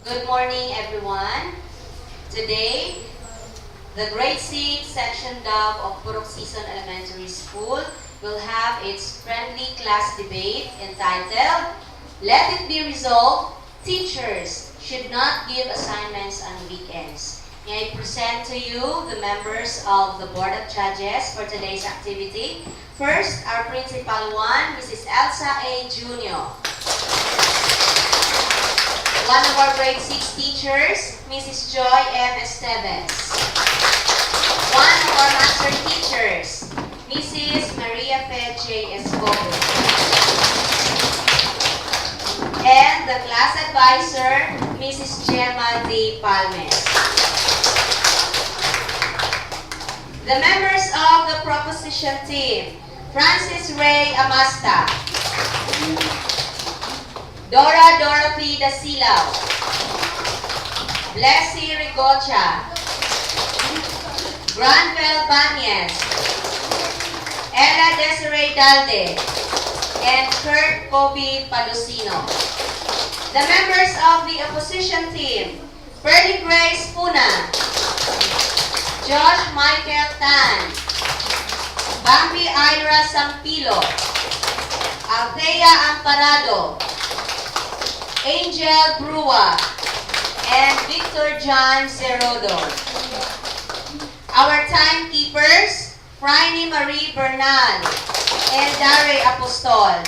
Good morning, everyone. Today, the grade 6 section DAV of Purok Season Elementary School will have its friendly class debate entitled, Let It Be Resolved, Teachers Should Not Give Assignments on Weekends. May I present to you the members of the Board of Judges for today's activity. First, our Principal 1, Mrs. Elsa A. Jr. One of our grade 6 teachers, Mrs. Joy M. Esteves. One of our master teachers, Mrs. Maria Fe J. Escobar. And the class advisor, Mrs. Gemma D. Palmes. The members of the proposition team, Francis Ray Amasta. Dora Dorothy Dasilao, Blessy Rigocha, Granville Banyes, Ella Desiree Dalde, and Kurt Kobe Padosino. The members of the opposition team, Pearly Grace Puna, Josh Michael Tan, Bambi Ira Sampilo, Althea Amparado, Angel Brua, and Victor John Zerodo. Our timekeepers, Franny Marie Bernal and Dare Apostol.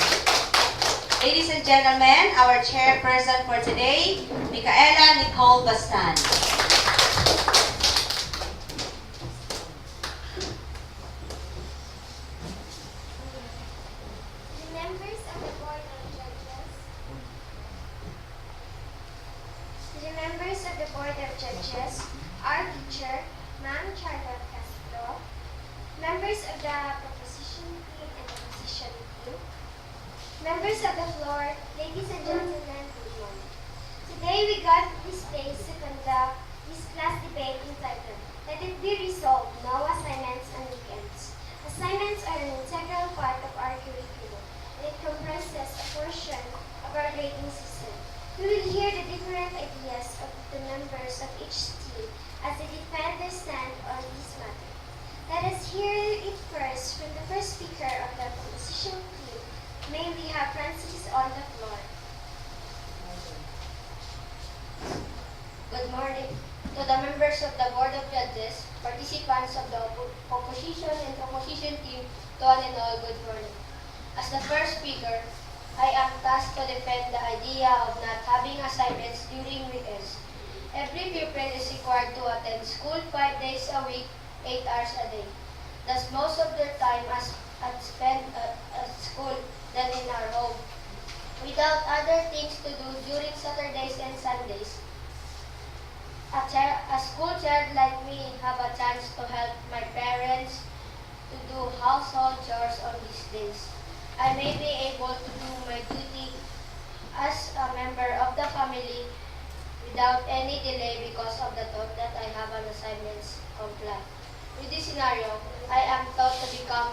Ladies and gentlemen, our chairperson for today, Micaela Nicole Bastan. Members of the Board of Judges, our teacher, Ma'am Charlotte Castro, members of the proposition team and opposition team, members of the floor, ladies and gentlemen, good morning. Today we got this place to conduct this class debate entitled, Let It Be Resolved, No Assignments on Weekends. Assignments are an integral part of our curriculum, and it comprises a portion of our grading system. We will hear the different ideas of the members of each team as they defend their stand on this matter. Let us hear it first from the first speaker of the opposition team. May we have Francis on the floor. Good morning to the members of the Board of Judges, participants of the opposition and opposition team, to one and all, good morning. As the first speaker, I am tasked to defend the idea of not having assignments during weekends. Every pupil is required to attend school 5 days a week, 8 hours a day. Thus, most of their time is spent at school than in our home. Without other things to do during Saturdays and Sundays, a school child like me have a chance to help my parents to do household chores on these days. I may be able to do my duty as a member of the family without any delay because of the thought that I have an assignments comply. With this scenario, I am taught to become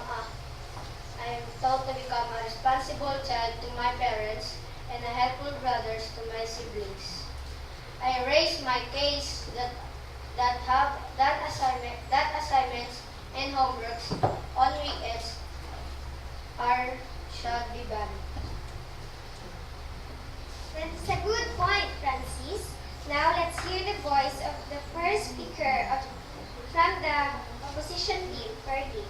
a responsible child to my parents and a helpful brothers to my siblings. I raise my case that assignments and homeworks on weekends shall be banned. That's a good point, Francis. Now let's hear the voice of the first speaker from the opposition team, Fergie.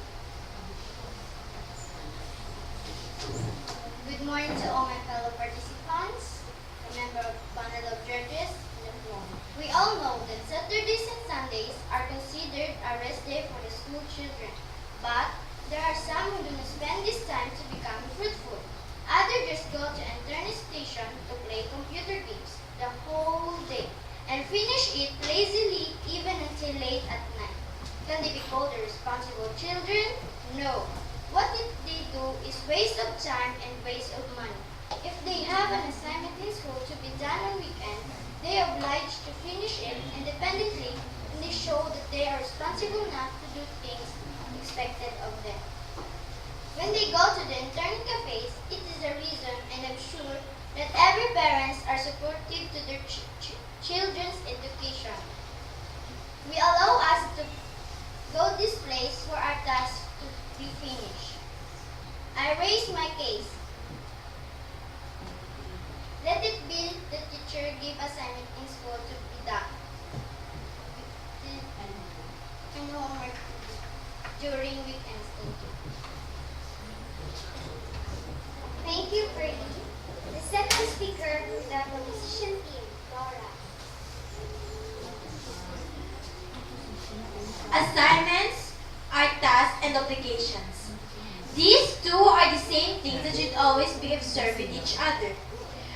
Good morning to all my fellow participants, a member of the panel of judges, and the floor. We all know that Saturdays and Sundays are considered a rest day for the school children, but there are some who do not spend this time to become fruitful. Others just go to internet station to play computer games the whole day and finish it lazily even until late at night. Can they be called the responsible children? No. What they do is waste of time and waste of money. If they have an assignment in school to be done on weekend, they are obliged to finish it independently, and they show that they are responsible enough to do things expected of them. When they go to the internet cafes, it is a reason, and I'm sure that every parents are supportive to their give assignment in school to be done and homework during weekends. Thank you, Ferdy. The second speaker from the proposition team, Dora. Assignments are tasks and obligations. These two are the same things that should always be observed with each other.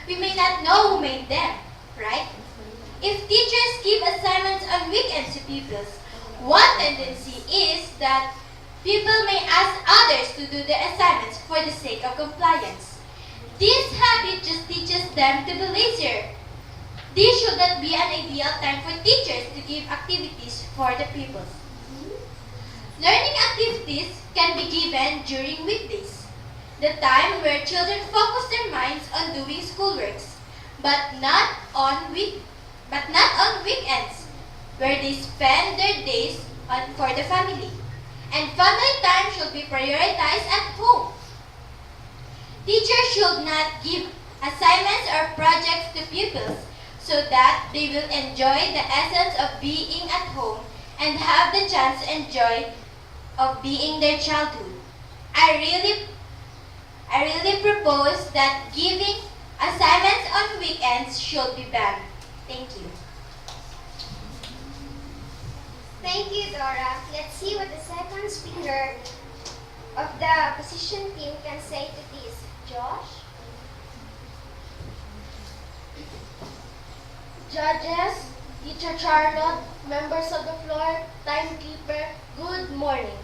We may not know who made them, right? If teachers give assignments on weekends to pupils, one tendency is that people may ask others to do the assignments for the sake of compliance. This habit just teaches them to be lazier. This should not be an ideal time for teachers to give activities for the pupils. Learning activities can be given during weekdays, the time where children focus their minds on doing schoolworks, but not on weekends, where they spend their days for the family. And family time should be prioritized at home. Teachers should not give assignments or projects to pupils so that they will enjoy the essence of being at home and have the chance to enjoy of being their childhood. I really propose that giving assignments on weekends should be banned. Thank you. Thank you, Dora. Let's see what the second speaker of the opposition team can say to this. Josh? Judges, Teacher Charlotte, members of the floor, timekeeper, good morning.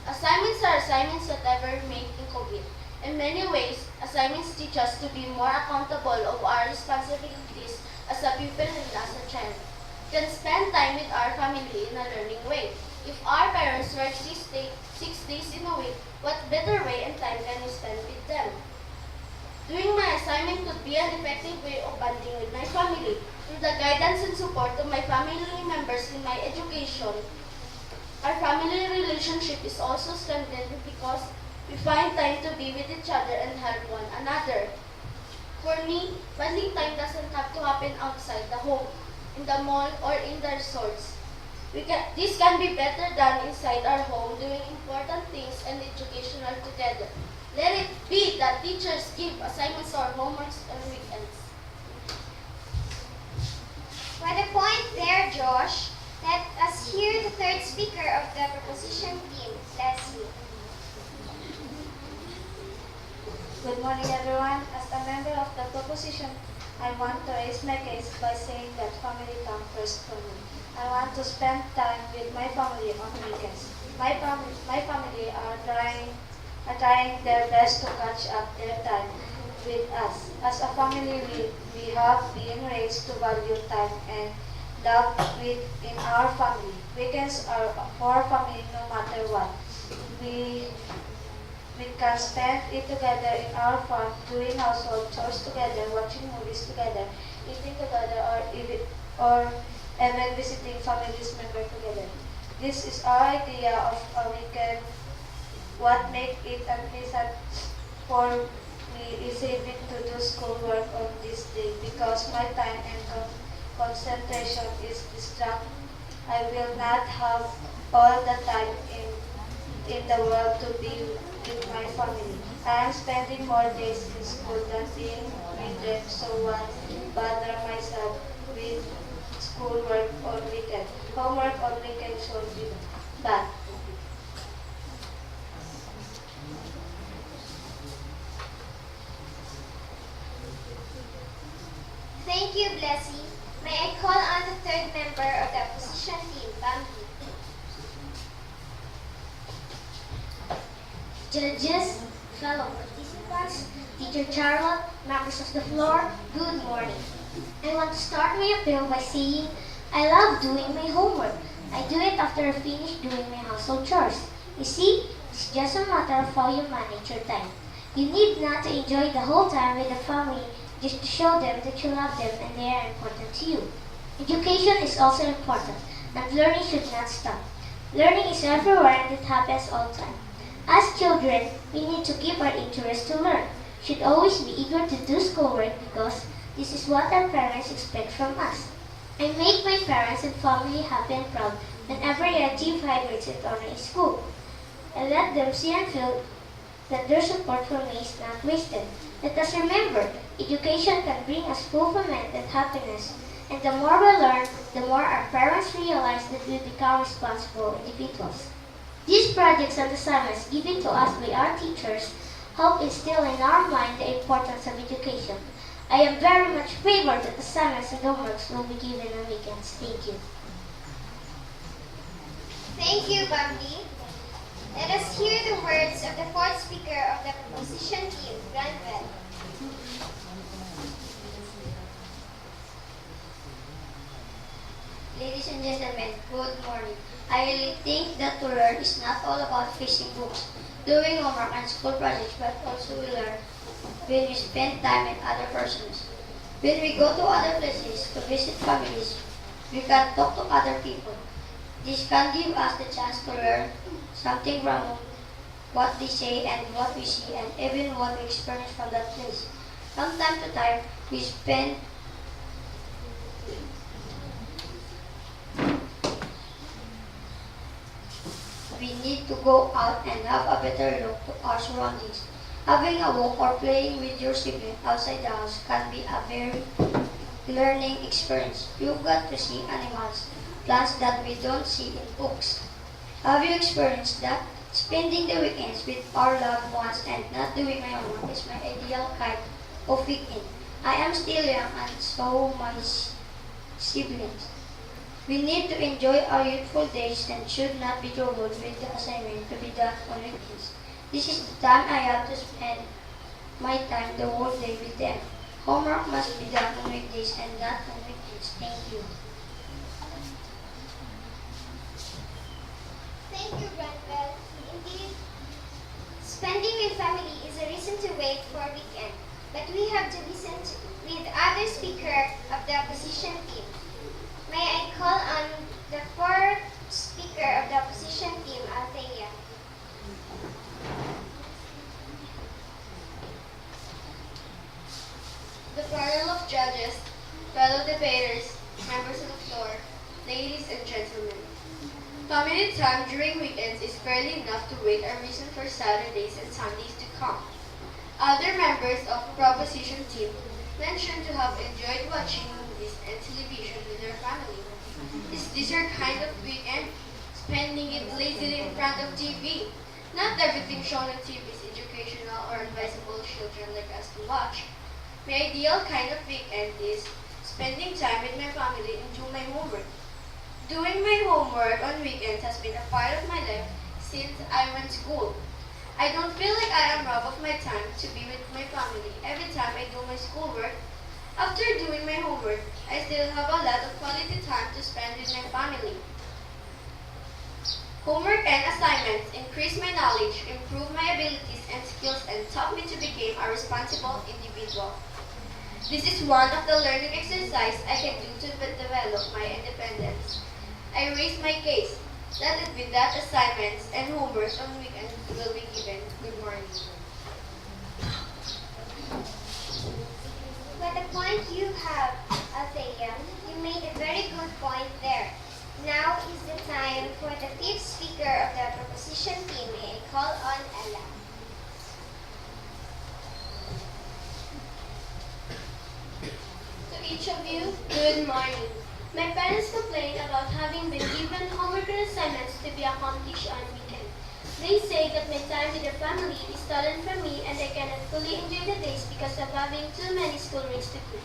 Assignments are assignments that ever made in COVID. In many ways, assignments teach us to be more accountable of our responsibilities as a pupil and as a child. We can spend time with our family in a learning way. If our parents work 6 days in a week, what better way and time can we spend with them? Doing my assignment could be an effective way of bonding with my family. Through the guidance and support of my family members in my education, our family relationship is also strengthened because we find time to be with each other and help one another. For me, bonding time doesn't have to happen outside the home, in the mall, or in the resorts. This can be better done inside our home, doing important things and educational together. Let it be that teachers give assignments or homeworks on weekends. What a point there, Josh. Let us hear the third speaker of the proposition team, Leslie. Good morning, everyone. As a member of the proposition, I want to raise my case by saying that family comes first for me. I want to spend time with my family on weekends. My family are trying their best to catch up their time with us. As a family, we have been raised to value time and love in our family. Weekends are for family no matter what. We can spend it together in our farm, doing household chores together, watching movies together, eating together, or even visiting families members together. This is our idea of a weekend. What makes it unpleasant for me is having to do schoolwork on this day because my time and concentration is distracted. I will not have all the time in the world to be with my family. I am spending more days in school than being with them, so why bother myself with schoolwork on weekend? Homework on weekend should be bad. Thank you, Blessy. May I call on the third member of the opposition team, Bambi. Judges, fellow participants, Teacher Charlotte, members of the floor, good morning. I want to start my appeal by saying I love doing my homework. I do it after I finish doing my household chores. You see, it's just a matter of how you manage your time. You need not to enjoy the whole time with the family just to show them that you love them and they are important to you. Education is also important, and learning should not stop. Learning is everywhere and it happens all the time. As children, we need to keep our interest to learn. Should always be eager to do schoolwork because This is what our parents expect from us. I make my parents and family happy and proud whenever I achieve high grades at online school. I let them see and feel that their support for me is not wasted. Let us remember, education can bring us fulfillment and happiness. And the more we learn, the more our parents realize that we become responsible individuals. These projects and assignments given to us by our teachers help instill in our mind the importance of education. I am very much favored that assignments and homeworks will be given on weekends. Thank you. Thank you, Bambi. Let us hear the words of the fourth speaker of the proposition team, Granville. Ladies and gentlemen, good morning. I really think that to learn is not all about facing books, doing homework and school projects, but also we learn when we spend time with other persons. When we go to other places to visit families, we can talk to other people. This can give us the chance to learn something from what they say and what we see and even what we experience from that place. From time to time, we need to go out and have a better look to our surroundings. Having a walk or playing with your sibling outside the house can be a very learning experience. You've got to see animals, plants that we don't see in books. Have you experienced that? Spending the weekends with our loved ones and not doing my homework is my ideal kind of weekend. I am still young and so my siblings. We need to enjoy our youthful days and should not be troubled with the assignment to be done on weekends. This is the time I have to spend my time the whole day with them. Homework must be done on weekdays and not on weekends. Thank you. Thank you, Granville. Indeed, spending with family is a reason to wait for weekend, but we have to listen to with other speaker of the opposition team. May I call on the fourth speaker of the opposition team, Althea. The panel of judges, fellow debaters, members of the floor, ladies and gentlemen. Family time during weekends is fairly enough to wait a reason for Saturdays and Sundays to come. Other members of the proposition team mentioned to have enjoyed watching movies and television with their family. Is this your kind of weekend? Spending it lazily in front of TV? Not everything shown on TV is educational or advisable to children like us to watch. My ideal kind of weekend is spending time with my family and do my homework. Doing my homework on weekends has been a part of my life since I went to school. I don't feel like I am robbed of my time to be with my family every time I do my schoolwork. After doing my homework, I still have a lot of quality time to spend with my family. Homework and assignments increase my knowledge, improve my abilities and skills, and taught me to become a responsible individual. This is one of the learning exercises I can do to develop my independence. I raise my case. Let it be that assignments and homework on weekends will be given. Good morning. What a point you have, Althea. You made a very good point there. Now is the time for the fifth speaker of the proposition team. May I call on Ella. To each of you, good morning. My parents complain about having been given homework and assignments to be accomplished on weekend. They say that my time with the family is stolen from me and I cannot fully enjoy the days because of having too many schoolworks to do.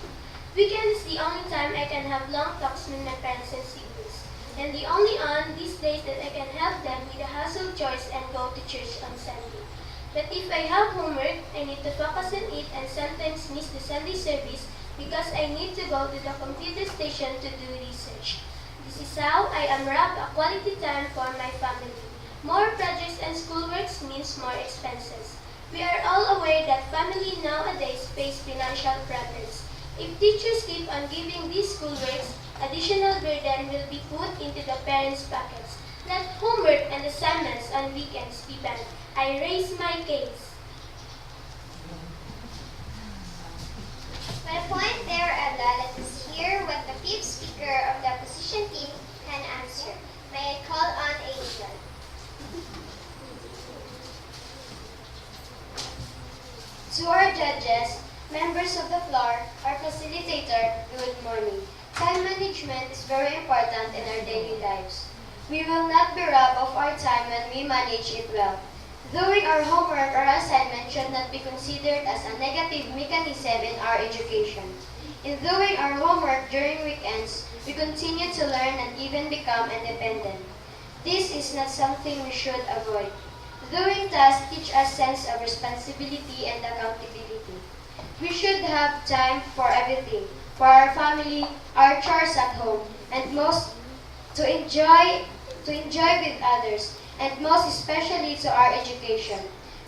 Weekend is the only time I can have long talks with my parents and siblings, and the only on these days that I can help them with the household chores and go to church on Sunday. But if I have homework, I need to focus on it and sometimes miss the Sunday service because I need to go to the computer station to do research. This is how I am robbed a quality time for my family. More projects and schoolworks means more expenses. We are all aware that family nowadays face financial problems. If teachers keep on giving these schoolworks, additional burden will be put into the parents' pockets. Let homework and assignments on weekends be banned. I raise my case. My point there, Ella, let us hear what the fifth speaker of the opposition team can answer. May I call on Angel? To our judges, members of the floor, our facilitator, good morning. Time management is very important in our daily lives. We will not be robbed of our time when we manage it well. Doing our homework or assignment should not be considered as a negative mechanism in our education. In doing our homework during weekends, we continue to learn and even become independent. This is not something we should avoid. Doing tasks teach us sense of responsibility and accountability. We should have time for everything, for our family, our chores at home, and most to enjoy with others, and most especially to our education,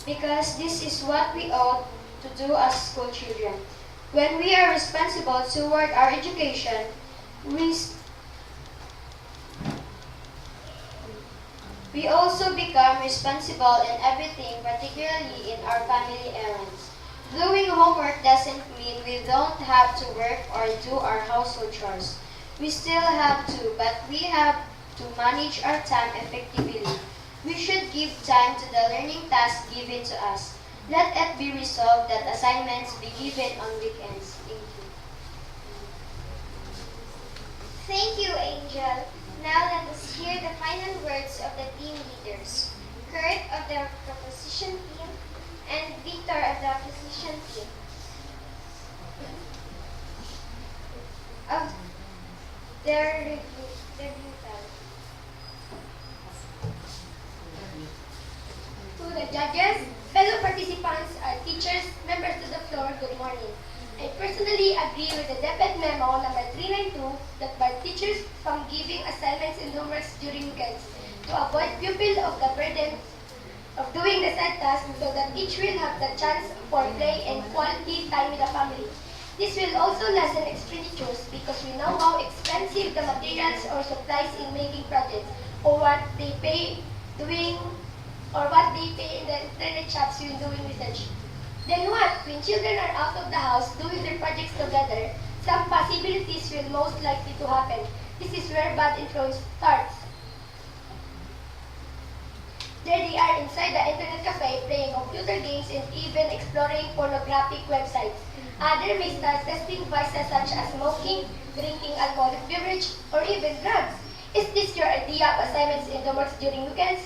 because this is what we ought to do as school children. When we are responsible toward our education, we also become responsible in everything, particularly in our family errands. Doing homework doesn't mean we don't have to work or do our household chores. We still have to, but we have to manage our time effectively. We should give time to the learning tasks given to us. Let it be resolved that assignments be given on weekends. Thank you. Thank you, Angel. Now let us hear the final words of the team leaders. Kurt of the proposition team and Victor of the opposition team. Of their review time. To the judges, fellow participants, our teachers, members of the floor, good morning. I personally agree with the DepEd memo number 392 that bar teachers from giving assignments and homeworks during weekends to avoid pupil of the burden of doing the said task so that each will have the chance for play and quality time with the family. This will also lessen expenditures because we know how expensive the materials or supplies in making projects or what they pay in the internet shops when doing research. Then what? When children are out of the house doing their projects together, some possibilities will most likely to happen. This is where bad influence starts. There they are inside the internet cafe playing computer games and even exploring pornographic websites. Others may start testing vices such as smoking, drinking alcoholic beverage, or even drugs. Is this your idea of assignments and homeworks during weekends?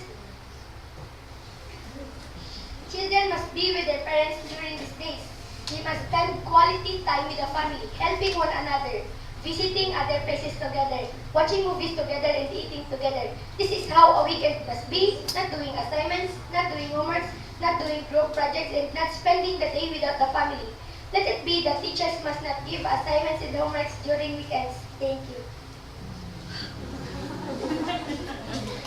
Children must be with their parents during these days. They must spend quality time with the family, helping one another, visiting other places together, watching movies together, and eating together. This is how a weekend must be, not doing assignments, not doing homeworks, not doing group projects, and not spending the day without the family. Let it be that teachers must not give assignments and homeworks during weekends. Thank you.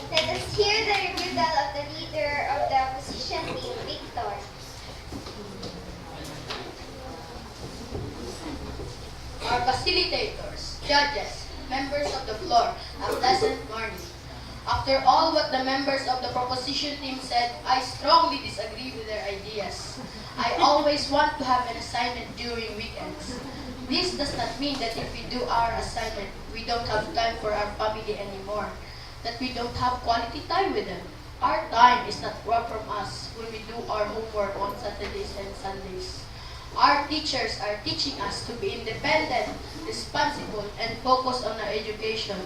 Let us hear the rebuttal of the leader of the opposition team, Victor. Our facilitators, judges, members of the floor, a pleasant morning. After all what the members of the proposition team said, I strongly disagree with their ideas. I always want to have an assignment during weekends. This does not mean that if we do our assignment, we don't have time for our family anymore, that we don't have quality time with them. Our time is not robbed from us when we do our homework on Saturdays and Sundays. Our teachers are teaching us to be independent, responsible, and focused on our education.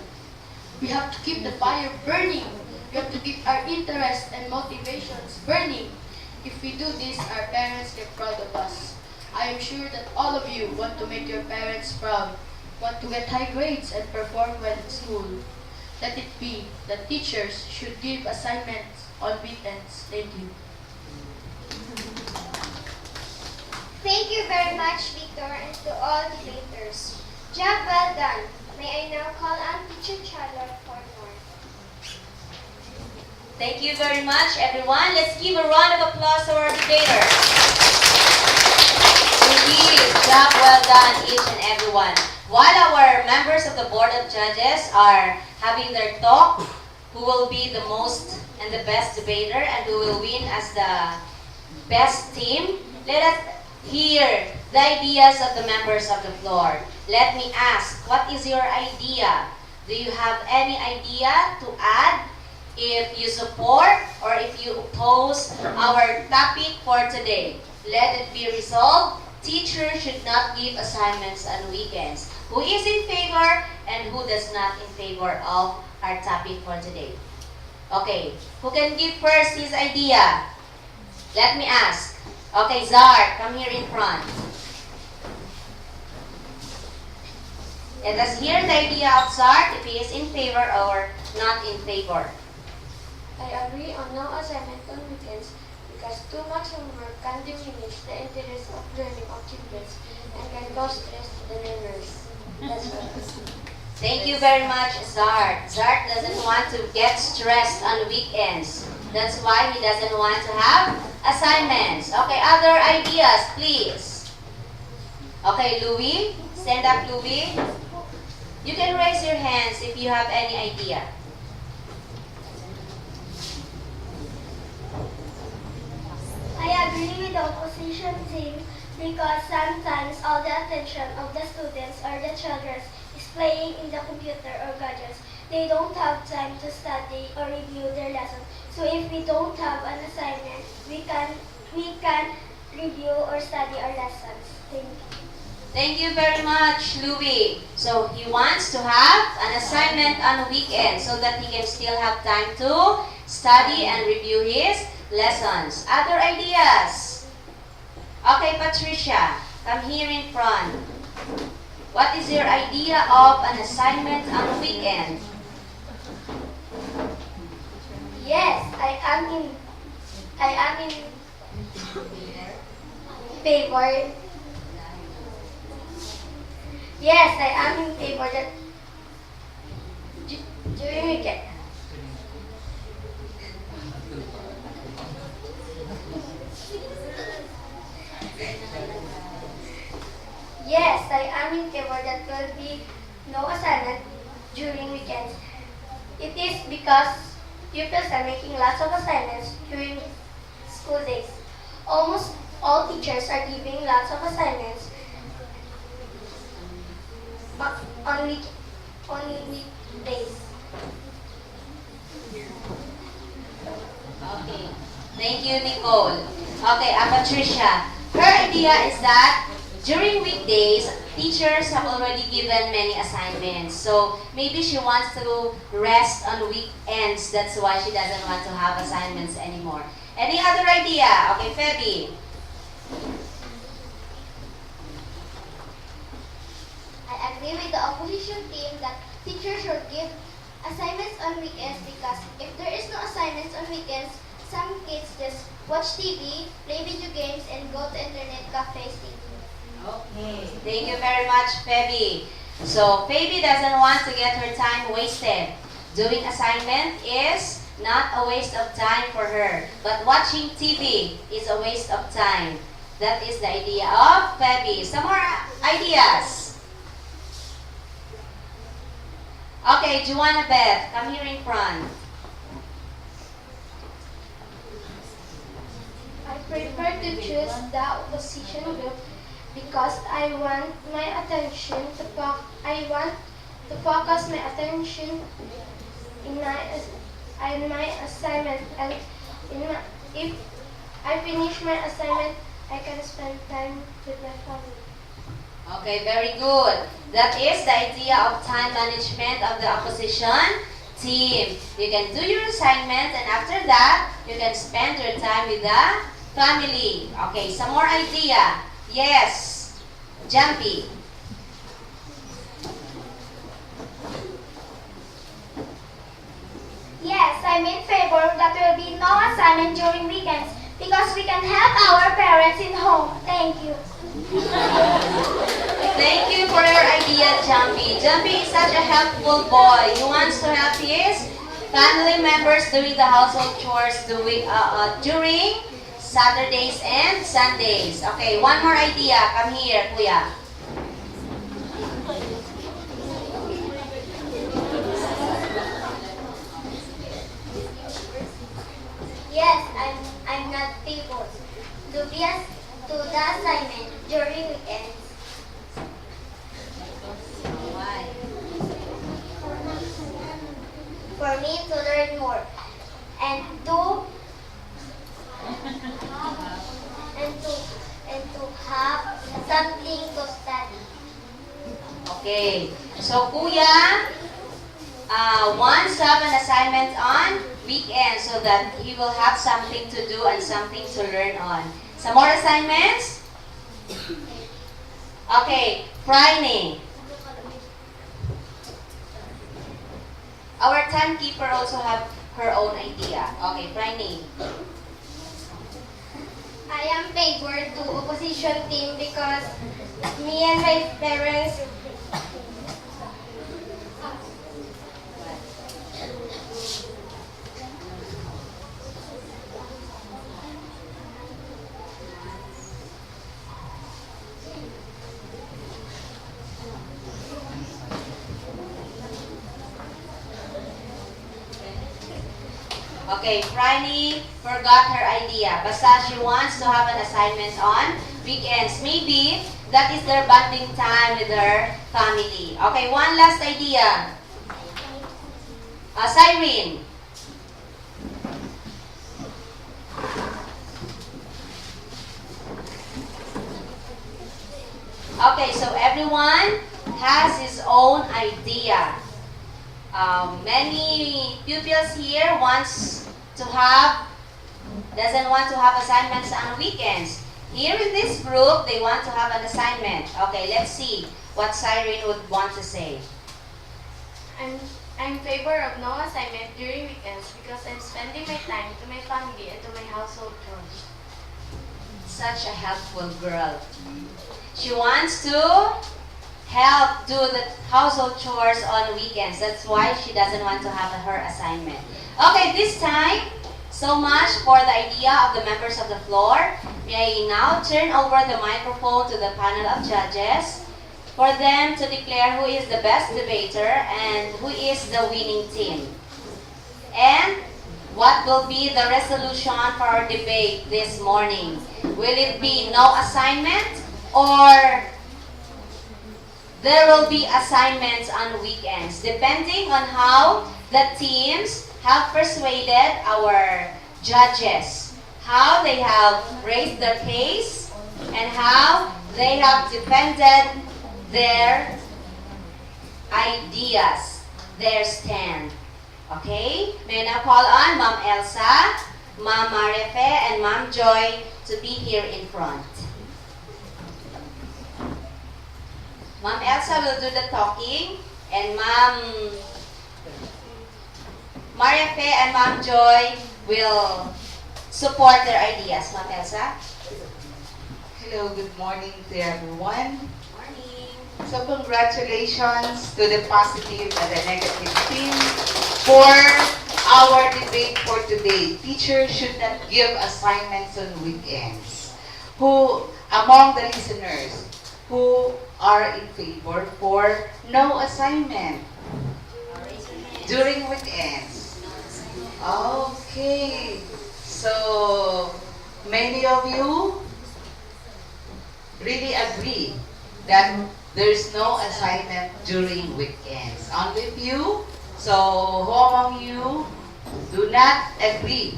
We have to keep the fire burning. We have to keep our interests and motivations burning. If we do this, our parents get proud of us. I am sure that all of you want to make your parents proud, want to get high grades and perform well in school. Let it be that teachers should give assignments on weekends. Thank you. Thank you very much, Victor, and to all debaters. Job well done. May I now call on Teacher Charlotte for more. Thank you very much, everyone. Let's give a round of applause to our debaters. Indeed, job well done, each and everyone. While our members of the Board of Judges are having their talk, who will be the most and the best debater and who will win as the best team, let us hear the ideas of the members of the floor. Let me ask, what is your idea? Do you have any idea to add? If you support or if you oppose our topic for today, let it be resolved. Teachers should not give assignments on weekends. Who is in favor and who does not in favor of our topic for today? Okay, who can give first his idea? Let me ask. Okay, Zar, come here in front. Let us hear the idea of Zar if he is in favor or not in favor. I agree on no assignment on weekends because too much homework can diminish the interest of learning of children and can cause stress to the learners. That's all. Thank you very much, Zart. Zart doesn't want to get stressed on weekends. That's why he doesn't want to have assignments. Okay, other ideas, please. Okay, Louie. Stand up, Louie. You can raise your hands if you have any idea. I agree with the opposition team because sometimes all the attention of the students or the children is playing in the computer or gadgets. They don't have time to study or review their lesson. So if we don't have an assignment, we can review or study our lessons. Thank you. Thank you very much, Louie. So he wants to have an assignment on weekend so that he can still have time to study and review his lessons. Other ideas? Okay, Patricia, come here in front. What is your idea of an assignment on weekend? Yes, I am in favor. Yes, I am in favor that during weekend. Yes, I am in favor that will be no assignment during weekends. It is because pupils are making lots of assignments during school days. Almost all teachers are giving lots of assignments on weekdays. Okay. Thank you, Nicole. Okay, Patricia. Her idea is that during weekdays, teachers have already given many assignments. So maybe she wants to rest on weekends. That's why she doesn't want to have assignments anymore. Any other idea? Okay, Feby. I agree with the opposition team that teachers should give assignments on weekends because if there is no assignments on weekends, some kids just watch TV, play video games, and go to internet cafes. Okay. Thank you very much, Feby. So, Feby doesn't want to get her time wasted. Doing assignment is not a waste of time for her. But watching TV is a waste of time. That is the idea of Feby. Some more ideas. Okay, Juana Beth, come here in front. I prefer to choose the opposition group because I want to focus my attention in my assignment, and if I finish my assignment, I can spend time with my family. Okay, very good. That is the idea of time management of the opposition team. You can do your assignment and after that, you can spend your time with the family. Okay, some more idea. Yes, Jumpy. Yes, I'm in favor that there will be no assignment during weekends because we can help our parents in home. Thank you. Thank you for your idea, Jumpy. Jumpy is such a helpful boy. He wants to help his family members doing the household chores during Saturdays and Sundays. Okay, one more idea. Come here, Kuya. Yes, I'm not favor to the assignment me to learn more and to have something to study. Okay. So, Kuya wants to have an assignment on weekend so that he will have something to do and something to learn on. Some more assignments? Okay. Friday. Our timekeeper also have her own idea. Okay, Friday. I am favored to opposition team because me and my parents Okay, Franny forgot her idea. Basta she wants to have an assignment on weekends. Maybe that is their bonding time with her family. Okay, one last idea. Cyrene. Okay, so everyone has his own idea. Many pupils here doesn't want to have assignments on weekends. Here in this group, they want to have an assignment. Okay, let's see what Cyrene would want to say. I'm in favor of no assignment during weekends because I'm spending my time to my family and to my household chores. Such a helpful girl. She wants to help do the household chores on weekends. That's why she doesn't want to have her assignment. Okay, this time, so much for the idea of the members of the floor. May I now turn over the microphone to the panel of judges for them to declare who is the best debater and who is the winning team. And what will be the resolution for our debate this morning? Will it be no assignment or there will be assignments on weekends, depending on how the teams have persuaded our judges, how they have raised their case, and how they have defended their ideas, their stand. Okay? May I now call on Ma'am Elsa, Ma'am Marife, and Ma'am Joy to be here in front. Ma'am Elsa will do the talking, and Ma'am Marife and Ma'am Joy will support their ideas. Ma'am Elsa? Hello, good morning to everyone. Morning. So congratulations to the positive and the negative team for our debate for today. Teachers should not give assignments on weekends. Who among the listeners who are in favor for no assignment during weekends? Okay, so many of you really agree that there's no assignment during weekends. Only few. So who among you do not agree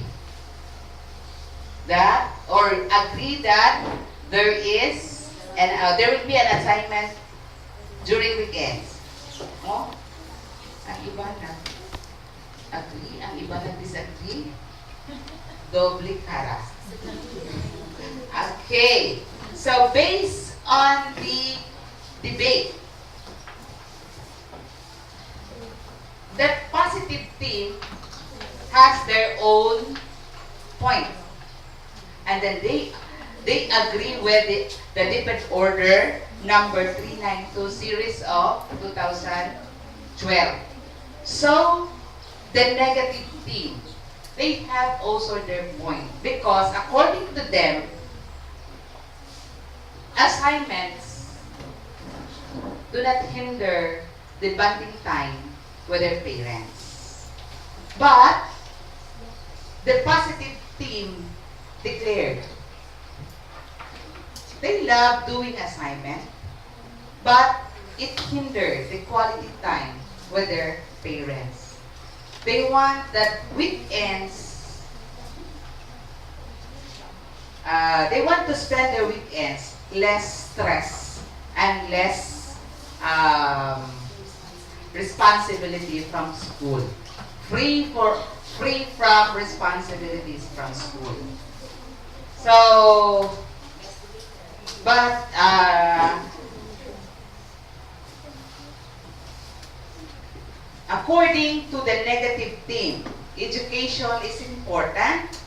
that or agree that there is and there will be an assignment during weekends? Oh, ang iba na agree, ang iba na disagree. Doble cara. Okay. So based on the debate, that positive team has their own point. And then they agree with the debate order number 392 series of 2012. So the negative team, they have also their point because according to them, assignments do not hinder the bonding time with their parents. But the positive team declared they love doing assignment, but it hindered the quality time with their parents. they want that weekends, they want to spend their weekends less stress and less responsibility from school. Free from responsibilities from school. So, but according to the negative theme, education is important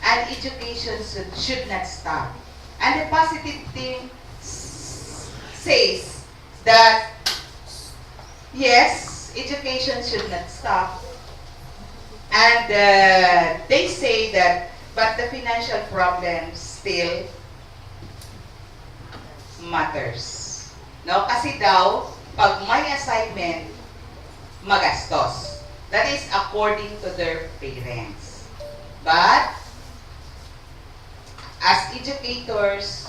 and education should not stop. And the positive theme says that yes, education should not stop. And they say that, but the financial problem still matters. No? Kasi daw, pag may assignment, magastos. That is according to their parents. But, as educators,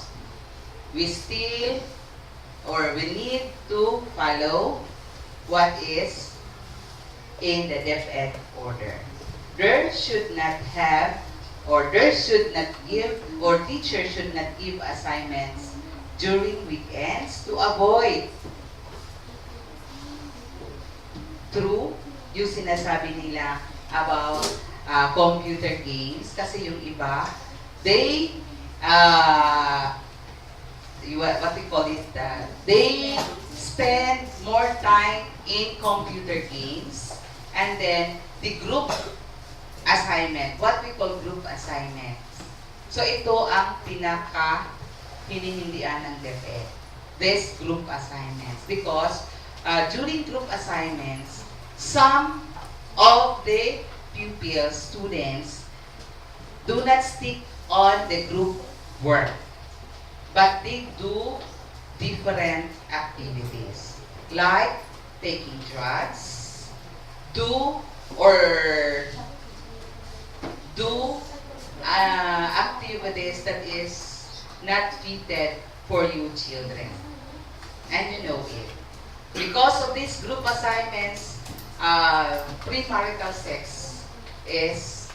we still, or we need to follow what is in the DepEd order. There should not have, or there should not give, or teachers should not give assignments during weekends to avoid through yung sinasabi nila about computer games. Kasi yung iba, they, what we call it, they spend more time in computer games. And then, the group assignment, what we call group assignments. So, ito ang pinaka-hinihindian ng DepEd. This group assignments. Because, during group assignments, some of the pupils, students, do not stick on the group work. But they do different activities. Like, taking drugs, do activities that is not fitted for you children. And you know it. Because of these group assignments, premarital sex is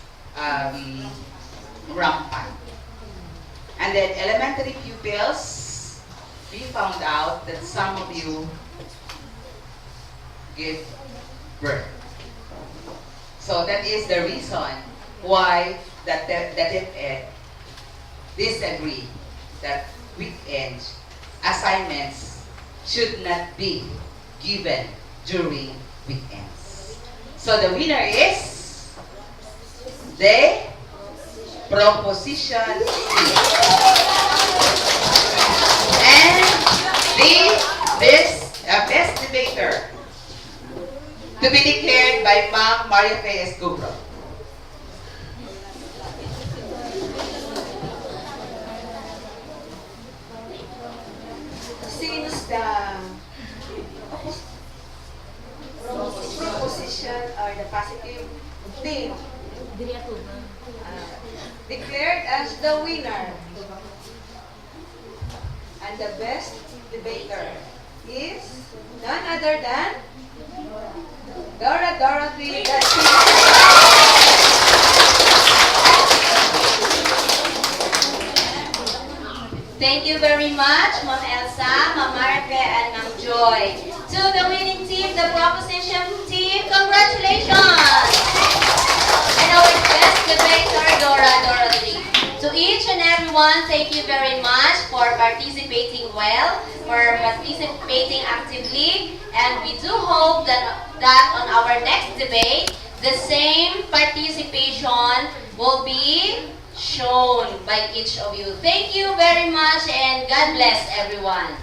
rampant. And then elementary pupils, we found out that some of you give birth. So that is the reason why the DepEd disagree that weekend assignments should not be given during weekends. So the winner is the proposition C. And this best debater to be declared by Ma'am Maria Reyes GURO. Since the proposition or the positive thing declared as the winner and the best debater is none other than Dorothy. Thank you very much, Ma'am Elsa, Ma'am Marque, and Ma'am Joy. To the winning team, the proposition team, congratulations! And our best debater, Dorothy. To each and everyone, thank you very much for participating well, for participating actively, and we do hope that on our next debate, the same participation will be shown by each of you. Thank you very much and God bless everyone.